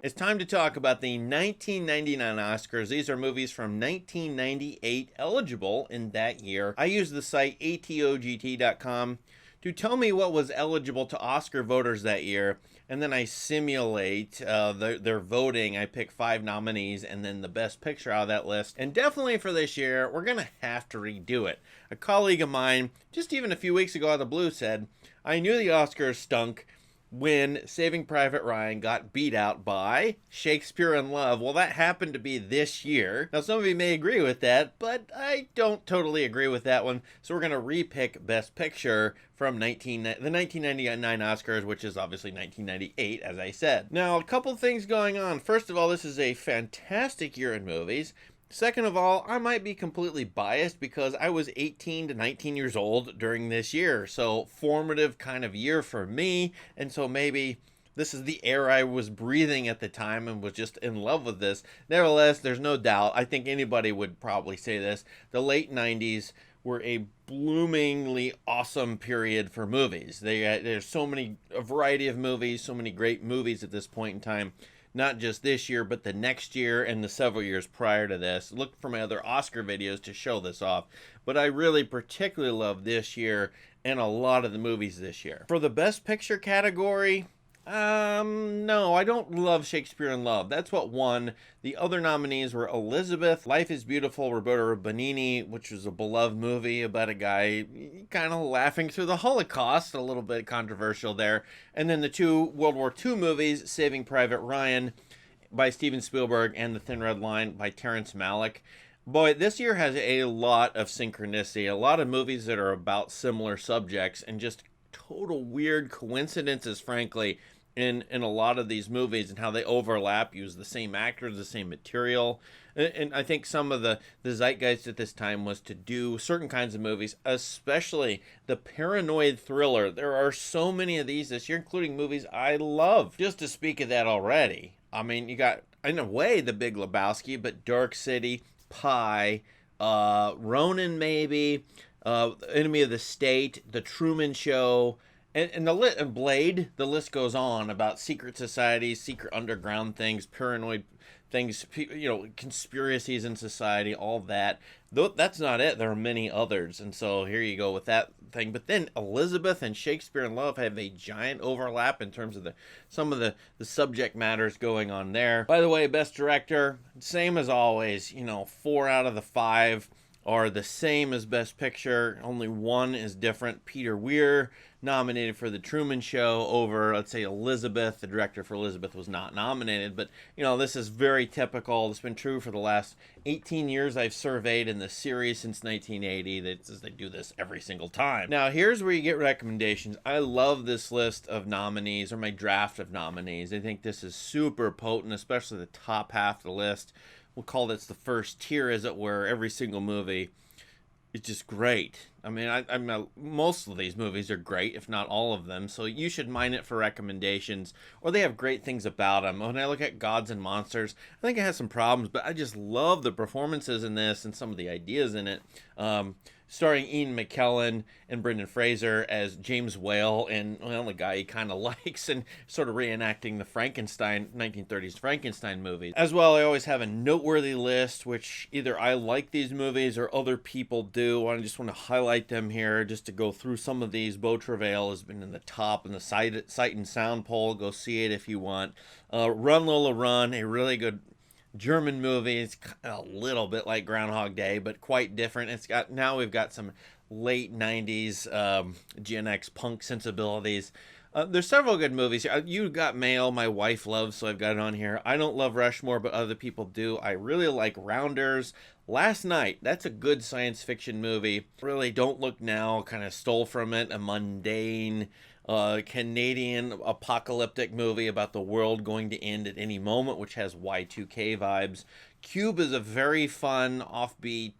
It's time to talk about the 1999 Oscars. These are movies from 1998 eligible in that year. I use the site atogt.com to tell me what was eligible to Oscar voters that year, and then I simulate their voting. I pick 5 nominees and then the best picture out of that list. And definitely for this year, we're going to have to redo it. A colleague of mine, just even a few weeks ago out of the blue, said, I knew the Oscars stunk when Saving Private Ryan got beat out by Shakespeare in Love. Well, that happened to be this year. Now, some of you may agree with that, but I don't totally agree with that one. So we're going to repick Best Picture from the 1999 Oscars, which is obviously 1998, as I said. Now, a couple things going on. First of all, this is a fantastic year in movies. Second of all, I might be completely biased because I was 18 to 19 years old during this year. So formative kind of year for me. And so maybe this is the air I was breathing at the time and was just in love with this. Nevertheless, there's no doubt. I think anybody would probably say this. The late 90s were a bloomingly awesome period for movies. There's a variety of movies, so many great movies at this point in time. Not just this year, but the next year and the several years prior to this. Look for my other Oscar videos to show this off. But I really particularly love this year and a lot of the movies this year. For the Best Picture category, no, I don't love Shakespeare in Love. That's what won. The other nominees were Elizabeth, Life is Beautiful, Roberto Benigni, which was a beloved movie about a guy kind of laughing through the Holocaust, a little bit controversial there. And then the 2 World War II movies, Saving Private Ryan by Steven Spielberg and The Thin Red Line by Terrence Malick. Boy, this year has a lot of synchronicity, a lot of movies that are about similar subjects, and just total weird coincidences, frankly, in a lot of these movies and how they overlap, use the same actors, the same material. And I think some of the zeitgeist at this time was to do certain kinds of movies, especially the paranoid thriller. There are so many of these this year, including movies I love. Just to speak of that already, I mean, you got, in a way, The Big Lebowski, but Dark City, Pi, Ronin maybe, Enemy of the State, The Truman Show, and Blade. The list goes on about secret societies, secret underground things, paranoid things, conspiracies in society, all that. Though that's not it. There are many others, and so here you go with that thing. But then Elizabeth and Shakespeare in Love have a giant overlap in terms of some of the subject matters going on there. By the way, Best Director, same as always. 4 out of the 5 are the same as Best Picture. Only one is different. Peter Weir, nominated for The Truman Show over, let's say, Elizabeth. The director for Elizabeth was not nominated, but, this is very typical. It's been true for the last 18 years I've surveyed in the series since 1980. They do this every single time. Now, here's where you get recommendations. I love this list of nominees, or my draft of nominees. I think this is super potent, especially the top half of the list. We'll call this the first tier, as it were. Every single movie is just great. I mean, most of these movies are great, if not all of them. So you should mine it for recommendations, or they have great things about them. When I look at Gods and Monsters, I think it has some problems, but I just love the performances in this and some of the ideas in it. Starring Ian McKellen and Brendan Fraser as James Whale, and the guy he kind of likes, and sort of reenacting the 1930s Frankenstein movies. As well, I always have a noteworthy list, which either I like these movies or other people do. I just want to highlight them here just to go through some of these. Beau Travail has been in the top in the Sight and Sound poll. Go see it if you want. Run Lola Run, a really good German movie. It's a little bit like Groundhog Day, but quite different. We've got some late 90s Gen X punk sensibilities. There's several good movies here. You Got Mail, my wife loves, so I've got it on here. I don't love Rushmore, but other people do. I really like Rounders. Last Night, that's a good science fiction movie. Really, Don't Look Now kind of stole from it. A mundane Canadian apocalyptic movie about the world going to end at any moment, which has Y2K vibes. Cube is a very fun, offbeat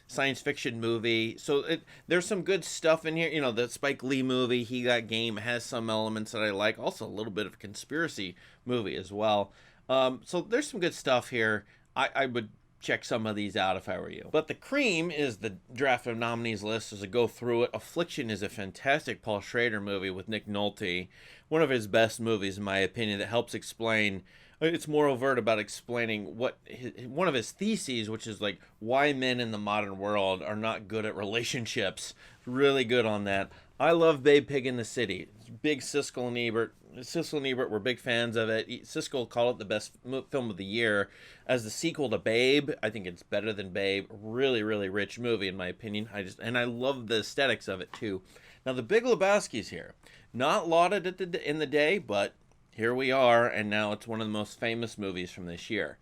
science fiction movie. So there's some good stuff in here. The Spike Lee movie, He Got Game, has some elements that I like. Also a little bit of a conspiracy movie as well. So there's some good stuff here. I would check some of these out if I were you. But the cream is the draft of nominees list as I go through it. Affliction is a fantastic Paul Schrader movie with Nick Nolte. One of his best movies, in my opinion, that helps explain. It's more overt about explaining one of his theses, which is like why men in the modern world are not good at relationships. Really good on that. I love Babe Pig in the City. Big Siskel and Ebert. Siskel and Ebert were big fans of it. Siskel called it the best film of the year. As the sequel to Babe, I think it's better than Babe. Really, really rich movie in my opinion. I love the aesthetics of it too. Now The Big Lebowski's here. Not lauded in the day, but here we are, and now it's one of the most famous movies from this year.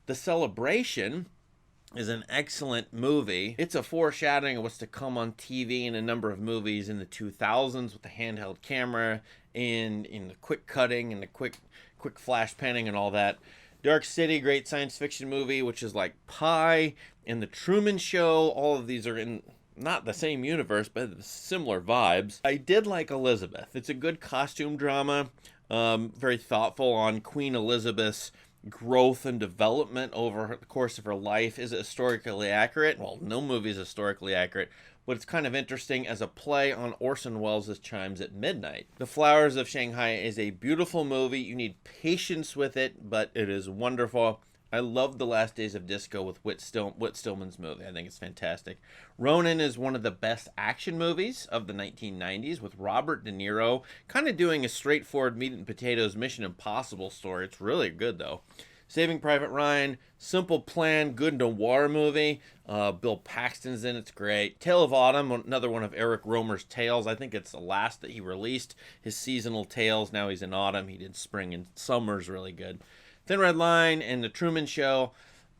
The Celebration is an excellent movie. It's a foreshadowing of what's to come on TV in a number of movies in the 2000s with the handheld camera and in the quick cutting and the quick flash panning and all that. Dark City, great science fiction movie, which is like Pi and The Truman Show. All of these are in not the same universe, but similar vibes. I did like Elizabeth. It's a good costume drama, very thoughtful on Queen Elizabeth's growth and development over the course of her life. Is it historically accurate? Well, no movie is historically accurate, but it's kind of interesting as a play on Orson Welles' Chimes at Midnight. The Flowers of Shanghai is a beautiful movie. You need patience with it, but it is wonderful. I love The Last Days of Disco with Whit Stillman's movie. I think it's fantastic. Ronin is one of the best action movies of the 1990s with Robert De Niro, kind of doing a straightforward meat and potatoes Mission Impossible story. It's really good, though. Saving Private Ryan, simple plan, good noir movie. Bill Paxton's in it's great. Tale of Autumn, another one of Eric Romer's tales. I think it's the last that he released, his seasonal tales. Now he's in autumn. He did spring and summer's really good. Thin Red Line and The Truman Show.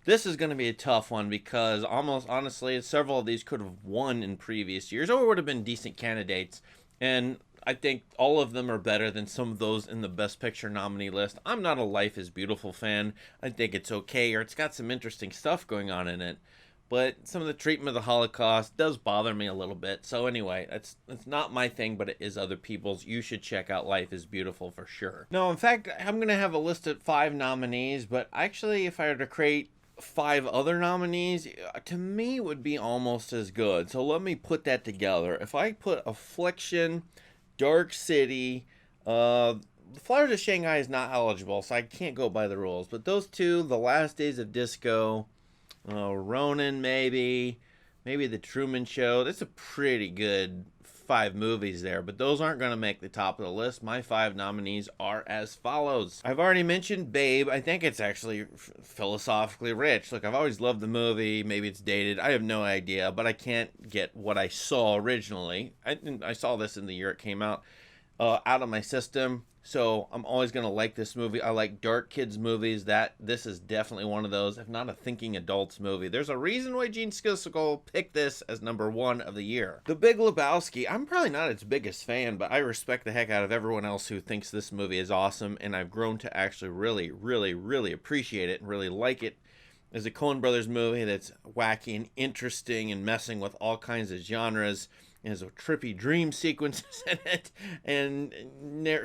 This is going to be a tough one because almost honestly, several of these could have won in previous years or would have been decent candidates. And I think all of them are better than some of those in the Best Picture nominee list. I'm not a Life is Beautiful fan. I think it's okay, or it's got some interesting stuff going on in it. But some of the treatment of the Holocaust does bother me a little bit. So anyway, it's not my thing, but it is other people's. You should check out Life is Beautiful for sure. No, in fact, I'm going to have a list of 5 nominees, but actually if I were to create 5 other nominees, to me it would be almost as good. So let me put that together. If I put Affliction, Dark City, The Flowers of Shanghai is not eligible, so I can't go by the rules. But those two, The Last Days of Disco, Ronin maybe The Truman Show. That's a pretty good 5 movies there, but those aren't going to make the top of the list. My 5 nominees are as follows. I've already mentioned Babe. I think it's actually philosophically rich. Look, I've always loved the movie. Maybe it's dated. I have no idea, but I can't get what I saw originally. I saw this in the year it came out of my system. So I'm always going to like this movie. I like dark kids movies. This is definitely one of those, if not a thinking adults movie. There's a reason why Gene Siskel picked this as number 1 of the year. The Big Lebowski, I'm probably not its biggest fan, but I respect the heck out of everyone else who thinks this movie is awesome, and I've grown to actually really, really, really appreciate it and really like it. It's a Coen Brothers movie that's wacky and interesting and messing with all kinds of genres. There's a trippy dream sequences in it, and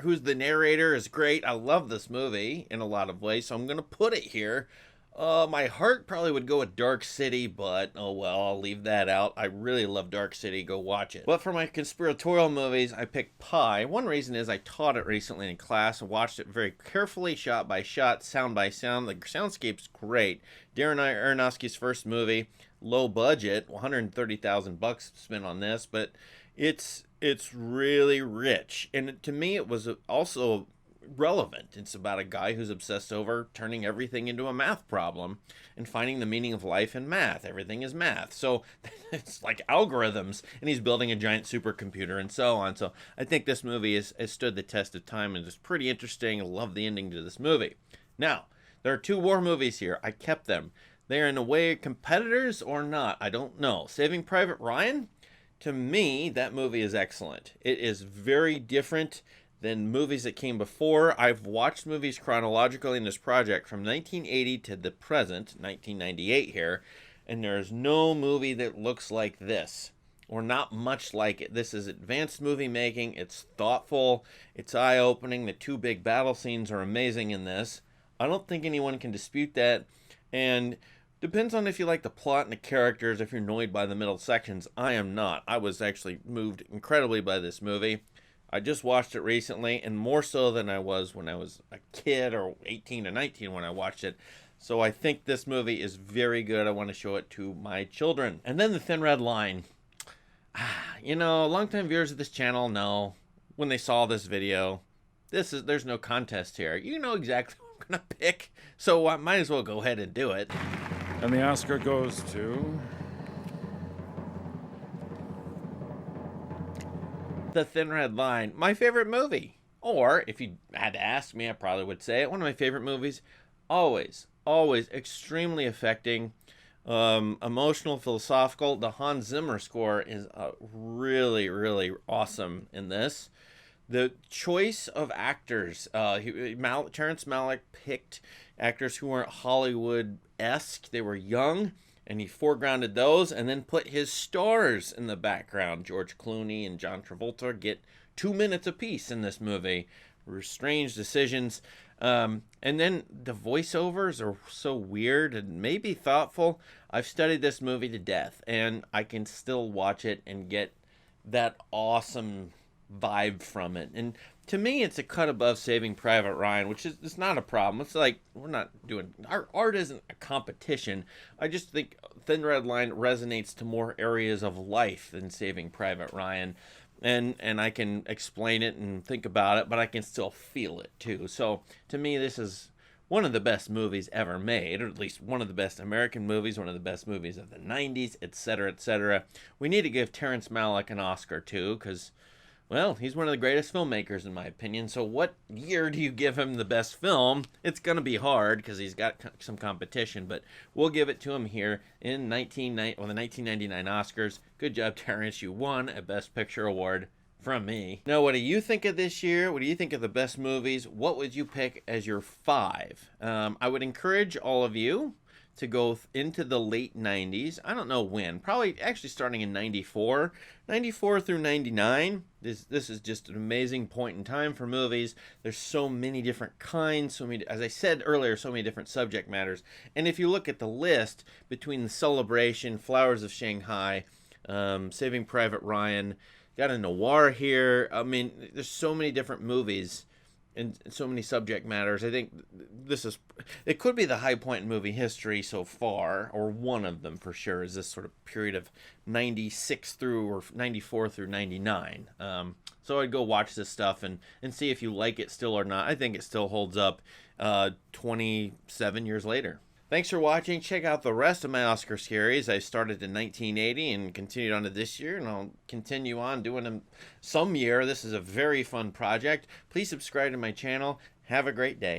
who's the narrator is great. I love this movie in a lot of ways, so I'm going to put it here. My heart probably would go with Dark City, but oh well, I'll leave that out. I really love Dark City. Go watch it. But for my conspiratorial movies, I picked Pi. One reason is I taught it recently in class and watched it very carefully, shot by shot, sound by sound. The soundscape's great. Darren Aronofsky's first movie. Low budget, $130,000 spent on this, but it's really rich, and to me it was also relevant. It's about a guy who's obsessed over turning everything into a math problem and finding the meaning of life in math. Everything is math, so it's like algorithms, and he's building a giant supercomputer and so on. So I think this movie has stood the test of time and is pretty interesting. I love the ending to this movie. Now, there are 2 war movies here. I kept them. They're in a way competitors or not, I don't know. Saving Private Ryan? To me, that movie is excellent. It is very different than movies that came before. I've watched movies chronologically in this project from 1980 to the present, 1998 here, and there's no movie that looks like this, or not much like it. This is advanced movie making. It's thoughtful. It's eye-opening. The 2 big battle scenes are amazing in this. I don't think anyone can dispute that. And Depends on if you like the plot and the characters, if you're annoyed by the middle sections. I am not. I was actually moved incredibly by this movie. I just watched it recently, and more so than I was when I was a kid or 18 or 19 when I watched it. So I think this movie is very good. I want to show it to my children. And then The Thin Red Line. You know, longtime viewers of this channel know when they saw this video, there's no contest here. You know exactly what I'm going to pick, so I might as well go ahead and do it. And the Oscar goes to... The Thin Red Line, my favorite movie. Or, if you had to ask me, I probably would say it. One of my favorite movies. Always extremely affecting, emotional, philosophical. The Hans Zimmer score is really, really awesome in this. The choice of actors, Terrence Malick picked actors who weren't Hollywood-esque. They were young, and he foregrounded those and then put his stars in the background. George Clooney and John Travolta get 2 minutes apiece in this movie. Strange decisions. And then the voiceovers are so weird and maybe thoughtful. I've studied this movie to death, and I can still watch it and get that awesome vibe from it. And to me, it's a cut above Saving Private Ryan, which is it's not a problem. It's like we're not doing our art isn't a competition. I just think Thin Red Line resonates to more areas of life than Saving Private Ryan. And I can explain it and think about it, but I can still feel it too. So to me, this is one of the best movies ever made, or at least one of the best American movies, one of the best movies of the 90s, etc., etc. We need to give Terrence Malick an Oscar too, because, well, he's one of the greatest filmmakers in my opinion. So what year do you give him the best film? It's going to be hard because he's got some competition, but we'll give it to him here in the 1999 Oscars. Good job, Terrence. You won a Best Picture award from me. Now, what do you think of this year? What do you think of the best movies? What would you pick as your 5? I would encourage all of you to go into the late 90s. I don't know when. Probably actually starting in 94. 94 through 99. This is just an amazing point in time for movies. There's so many different kinds, so many, as I said earlier, so many different subject matters. And if you look at the list between The Celebration, Flowers of Shanghai, Saving Private Ryan, got a noir here. I mean, there's so many different movies and so many subject matters. I think it could be the high point in movie history so far, or one of them for sure, is this sort of period of 96 through, or 94 through 99. So I'd go watch this stuff and see if you like it still or not. I think it still holds up 27 years later. Thanks for watching. Check out the rest of my Oscar series. I started in 1980 and continued on to this year, and I'll continue on doing them some year. This is a very fun project. Please subscribe to my channel. Have a great day.